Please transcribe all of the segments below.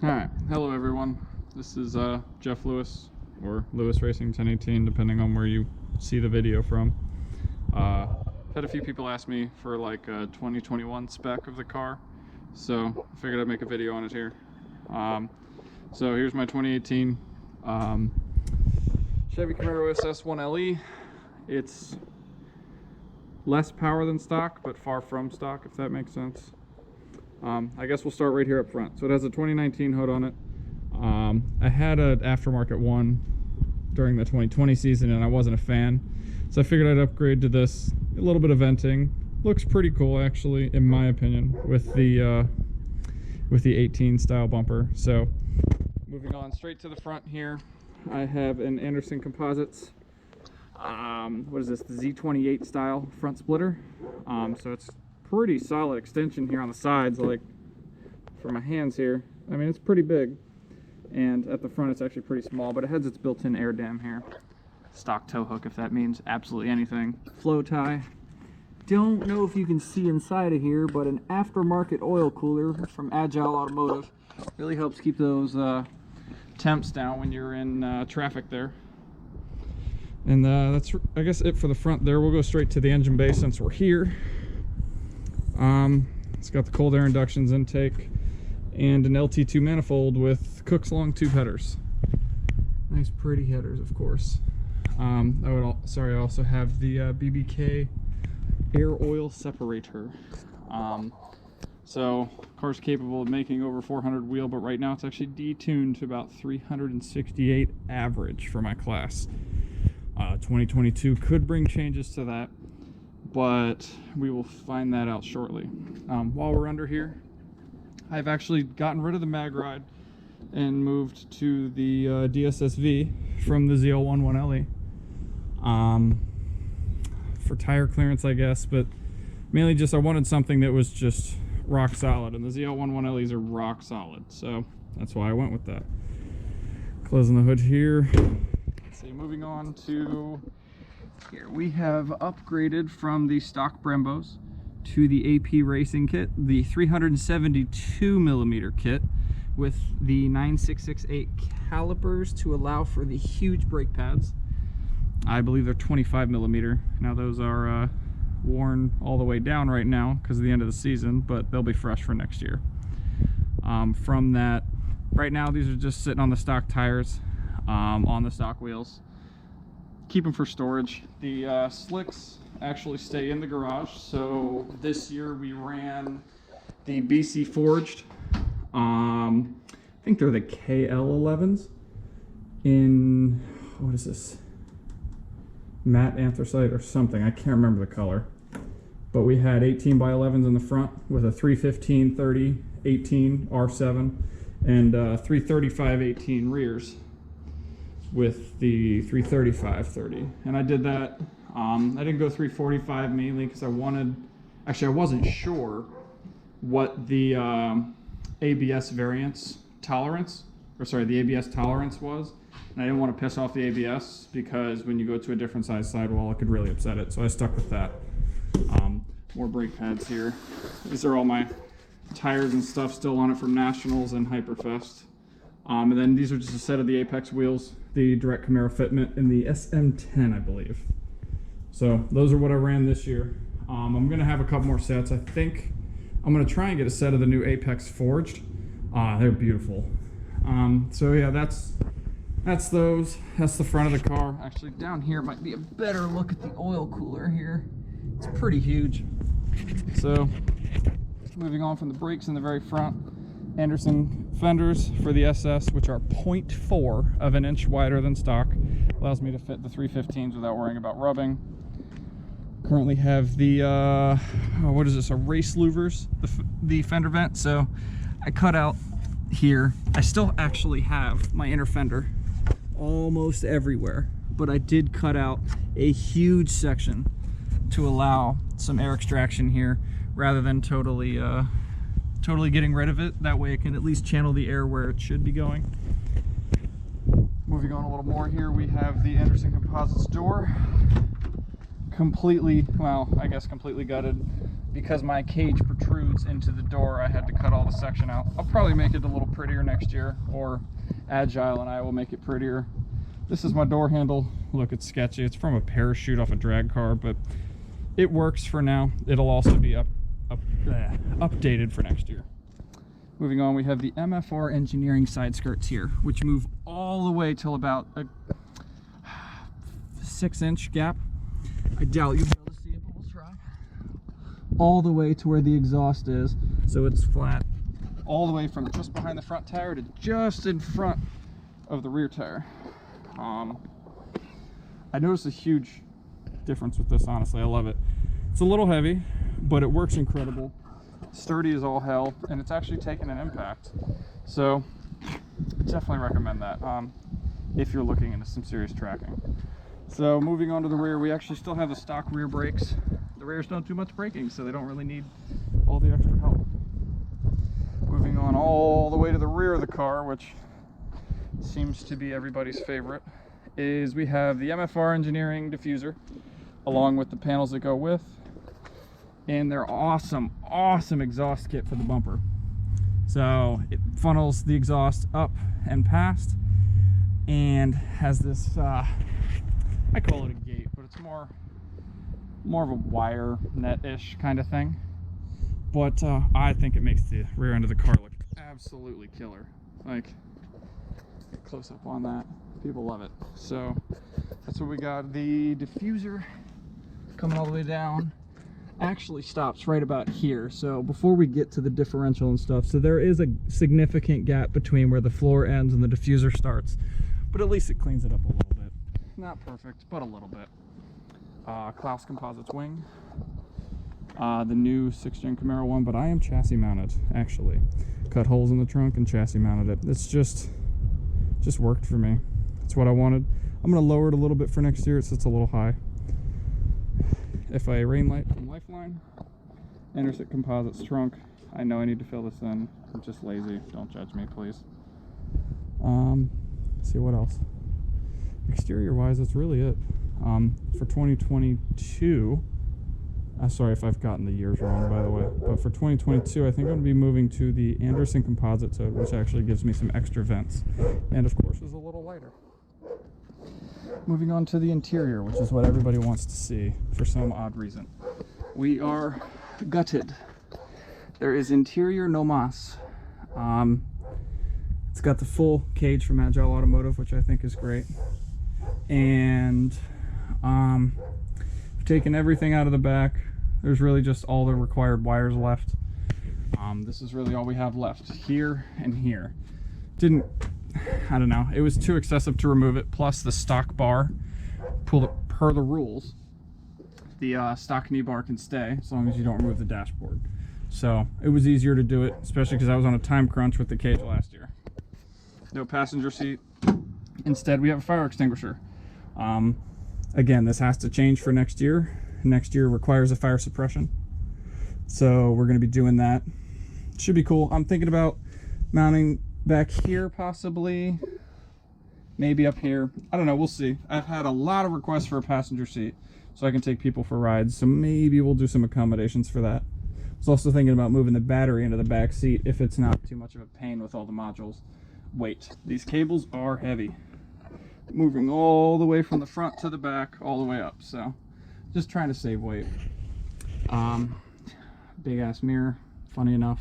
Alright, hello everyone. This is Jeff Lewis, or Lewisracing1018, depending on where you see the video from. I've had a few people ask me for like a 2021 spec of the car, so I figured I'd make a video on it here. So here's my 2018 Chevy Camaro SS1LE. It's less power than stock, but far from stock, if that makes sense. I guess we'll start right here up front. So it has a 2019 hood on it. I had an aftermarket one during the 2020 season and I wasn't a fan, so I figured I'd upgrade to this. A little bit of venting, looks pretty cool actually, in my opinion, with the 18 style bumper. So moving on straight to the front here, I have an Anderson Composites. What is this? The Z28 style front splitter. So it's pretty solid extension here on the sides, like for my hands here. I mean, it's pretty big, and at the front it's actually pretty small, but it has its built-in air dam here. Stock tow hook, if that means absolutely anything. Flow tie. Don't know if you can see inside of here, but an aftermarket oil cooler from Agile Automotive really helps keep those temps down when you're in traffic there. And that's, I guess, it for the front there. We'll go straight to the engine bay since we're here. It's got the cold air inductions intake and an LT2 manifold with Cook's long tube headers. Nice pretty headers, of course. I also have the BBK air oil separator. So car's capable of making over 400 wheel, but right now it's actually detuned to about 368 average for my class. 2022 could bring changes to that, but we will find that out shortly. While we're under here, I've actually gotten rid of the mag ride and moved to the DSSV from the ZL11LE for tire clearance, I guess, but mainly just I wanted something that was just rock solid, and the ZL11LEs are rock solid, so that's why I went with that. Closing the hood here. Let's see, moving on to here, we have upgraded from the stock Brembos to the AP Racing kit, the 372mm kit with the 9668 calipers to allow for the huge brake pads. I believe they're 25mm. Now those are worn all the way down right now because of the end of the season, but they'll be fresh for next year. From that, right now these are just sitting on the stock tires, on the stock wheels. Keep them for storage. The slicks actually stay in the garage, so this year we ran the BC Forged. I think they're the KL11s in, what is this, matte anthracite or something, I can't remember the color, but we had 18x11s in the front with a 315 30 18 R7 and 335 18 rears with the 335 30, and I did that. I didn't go 345 mainly because I wasn't sure what the ABS variance tolerance, or sorry, the ABS tolerance was, and I didn't want to piss off the ABS because when you go to a different size sidewall it could really upset it, so I stuck with that. More brake pads here. These are all my tires and stuff still on it from Nationals and Hyperfest. And then these are just a set of the Apex wheels, the direct Camaro fitment in the SM10, I believe. So those are what I ran this year. I'm gonna have a couple more sets. I think I'm gonna try and get a set of the new Apex Forged. They're beautiful. So yeah, that's those. That's the front of the car. Actually, down here might be a better look at the oil cooler here. It's pretty huge. So moving on from the brakes in the very front, Anderson fenders for the SS, which are 0.4 of an inch wider than stock. Allows me to fit the 315s without worrying about rubbing. Currently have the, what is this, a race louvers, the fender vent. So I cut out here. I still actually have my inner fender almost everywhere, but I did cut out a huge section to allow some air extraction here rather than totally getting rid of it. That way it can at least channel the air where it should be going. Moving on a little more here, we have the Anderson Composites door. completely, well, I guess completely gutted. Because my cage protrudes into the door, I had to cut all the section out. I'll probably make it a little prettier next year, or Agile and I will make it prettier. This is my door handle. Look, it's sketchy. It's from a parachute off a drag car, but it works for now. It'll also be updated for next year. Moving on, we have the MFR engineering side skirts here, which move all the way till about a 6-inch gap. I doubt you'll be able to see it, but we'll try. All the way to where the exhaust is, so it's flat. All the way from just behind the front tire to just in front of the rear tire. I noticed a huge difference with this, honestly. I love it. It's a little heavy, but it works incredible. Sturdy as all hell, and it's actually taken an impact. So, definitely recommend that if you're looking into some serious tracking. So, moving on to the rear, we actually still have the stock rear brakes. The rears don't do much braking, so they don't really need all the extra help. Moving on all the way to the rear of the car, which seems to be everybody's favorite, is we have the MFR engineering diffuser along with the panels that go with, and their awesome exhaust kit for the bumper. So it funnels the exhaust up and past and has this I call it a gate, but it's more of a wire net-ish kind of thing. But I think it makes the rear end of the car look absolutely killer. Like, close up on that. People love it. So that's what we got. The diffuser coming all the way down actually stops right about here. So before we get to the differential and stuff, so there is a significant gap between where the floor ends and the diffuser starts, but at least it cleans it up a little bit. Not perfect, but a little bit. Klaus Composites wing. The new 6th-gen Camaro one, but I am chassis mounted, actually. Cut holes in the trunk and chassis mounted it. It's just worked for me. It's what I wanted. I'm going to lower it a little bit for next year. It sits a little high. FIA rain light from Lifeline. Anderson Composites trunk. I know I need to fill this in. I'm just lazy. Don't judge me, please. Let's see what else. Exterior wise, that's really it. For 2022, sorry if I've gotten the years wrong, by the way, but for 2022, I think I'm going to be moving to the Anderson Composites hood, which actually gives me some extra vents, and of course is a little lighter. Moving on to the interior, which is what everybody wants to see for some odd reason. We are gutted. There is interior no mas. It's got the full cage from Agile Automotive, which I think is great. And I've taken everything out of the back. There's really just all the required wires left. This is really all we have left here and here. I don't know, it was too excessive to remove it, plus the stock bar, per the rules, the stock knee bar can stay as long as you don't remove the dashboard. So it was easier to do it, especially because I was on a time crunch with the cage last year. No passenger seat. Instead, we have a fire extinguisher. Again, this has to change for next year. Next year requires a fire suppression. So we're going to be doing that. Should be cool. I'm thinking about mounting back here possibly. Maybe up here. I don't know. We'll see. I've had a lot of requests for a passenger seat so I can take people for rides. So maybe we'll do some accommodations for that. I was also thinking about moving the battery into the back seat if it's not too much of a pain with all the modules. Weight. These cables are heavy. Moving all the way from the front to the back, all the way up. So just trying to save weight. Big ass mirror, funny enough,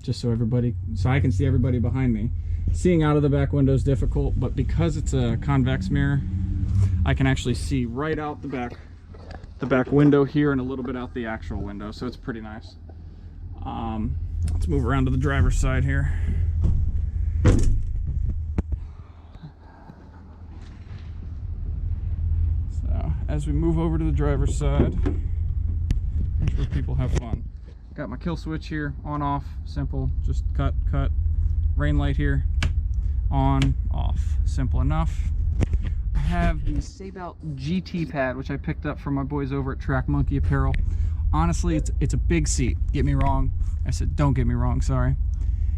just so I can see everybody behind me. Seeing out of the back window is difficult, but because it's a convex mirror, I can actually see right out the back window here and a little bit out the actual window, so it's pretty nice. Let's move around to the driver's side here. So as we move over to the driver's side, that's where people have fun. Got my kill switch here, on, off, simple, just cut, rain light here, on, off, simple enough. I have the Save Out GT pad, which I picked up from my boys over at Track Monkey Apparel. Honestly, it's a big seat, get me wrong. I said, don't get me wrong, sorry.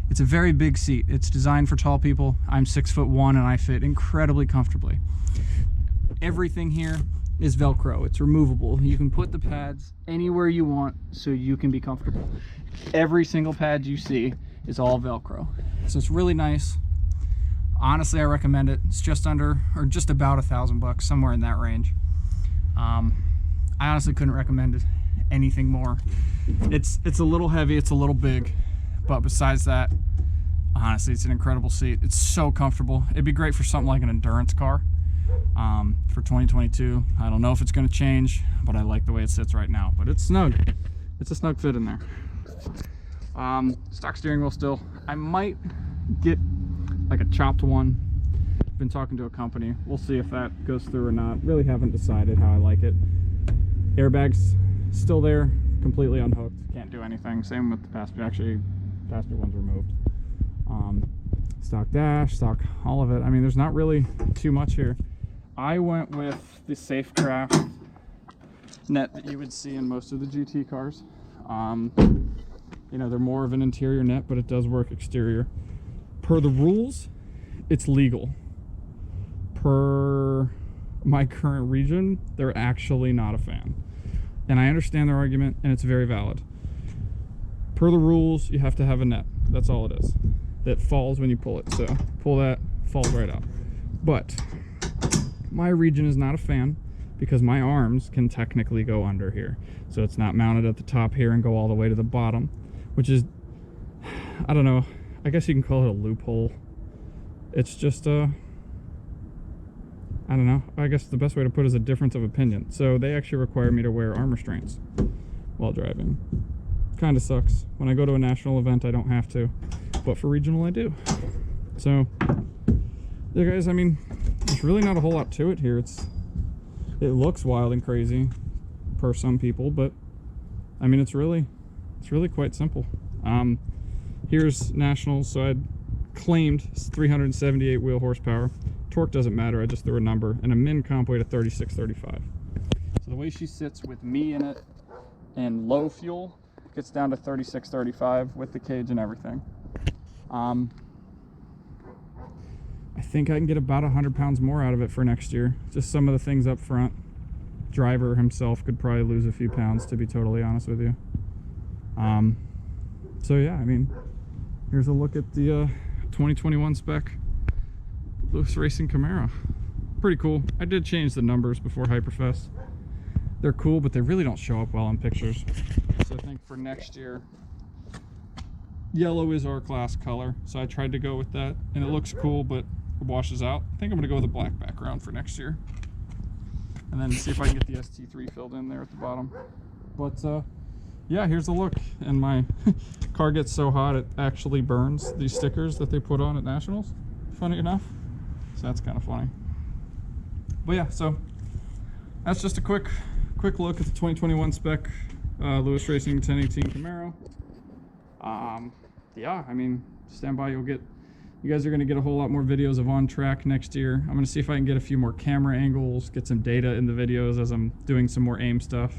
It's a very big seat. It's designed for tall people. I'm 6'1" and I fit incredibly comfortably. Everything here is Velcro. It's removable. You can put the pads anywhere you want so you can be comfortable. Every single pad you see is all Velcro. So it's really nice. Honestly, I recommend it. It's just under, or just about $1,000 bucks, somewhere in that range. I honestly couldn't recommend anything more. It's a little heavy, it's a little big, but besides that, honestly, it's an incredible seat. It's so comfortable. It'd be great for something like an endurance car for 2022. I don't know if it's going to change, but I like the way it sits right now. But it's snug. It's a snug fit in there. Stock steering wheel still. I might get like a chopped one. Been talking to a company. We'll see if that goes through or not. Really haven't decided how I like it. Airbags still there, completely unhooked. Can't do anything. Same with the passenger. Actually, passenger one's removed. Stock dash, stock, all of it. I mean, there's not really too much here. I went with the Safecraft net that you would see in most of the GT cars. You know, they're more of an interior net, but it does work exterior. Per the rules, it's legal. Per my current region, they're actually not a fan. And I understand their argument, and it's very valid. Per the rules, you have to have a net. That's all it is. That falls when you pull it. So pull that, falls right out. But my region is not a fan because my arms can technically go under here. So it's not mounted at the top here and go all the way to the bottom, which is, I don't know, I guess you can call it a loophole. It's just a, I don't know, I guess the best way to put it is a difference of opinion. So they actually require me to wear arm restraints while driving. Kind of sucks. When I go to a national event, I don't have to, but for regional, I do. So, yeah, guys, I mean, there's really not a whole lot to it here. It looks wild and crazy per some people, but I mean, it's really quite simple. Here's nationals. So I'd claimed 378 wheel horsepower. Torque doesn't matter. I just threw a number, and a min comp weight of 3635. So the way she sits with me in it and low fuel gets down to 3635 with the cage and everything. I think I can get about 100 pounds more out of it for next year. Just some of the things up front. Driver himself could probably lose a few pounds, to be totally honest with you. So yeah, I mean, here's a look at the 2021 Spec Lewis Racing Camaro. Pretty cool. I did change the numbers before Hyperfest. They're cool, but they really don't show up well in pictures. So I think for next year, yellow is our class color. So I tried to go with that, and it looks cool, but it washes out. I think I'm gonna go with a black background for next year. And then see if I can get the ST3 filled in there at the bottom. But yeah, here's the look. And my car gets so hot it actually burns these stickers that they put on at Nationals, funny enough. So that's kind of funny. But yeah, so that's just a quick look at the 2021 Spec Lewisracing1018 Camaro. Yeah, I mean, stand by. You guys are going to get a whole lot more videos of on track next year. I'm going to see if I can get a few more camera angles, get some data in the videos as I'm doing some more aim stuff.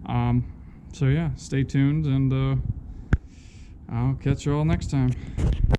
So yeah, stay tuned, and I'll catch you all next time.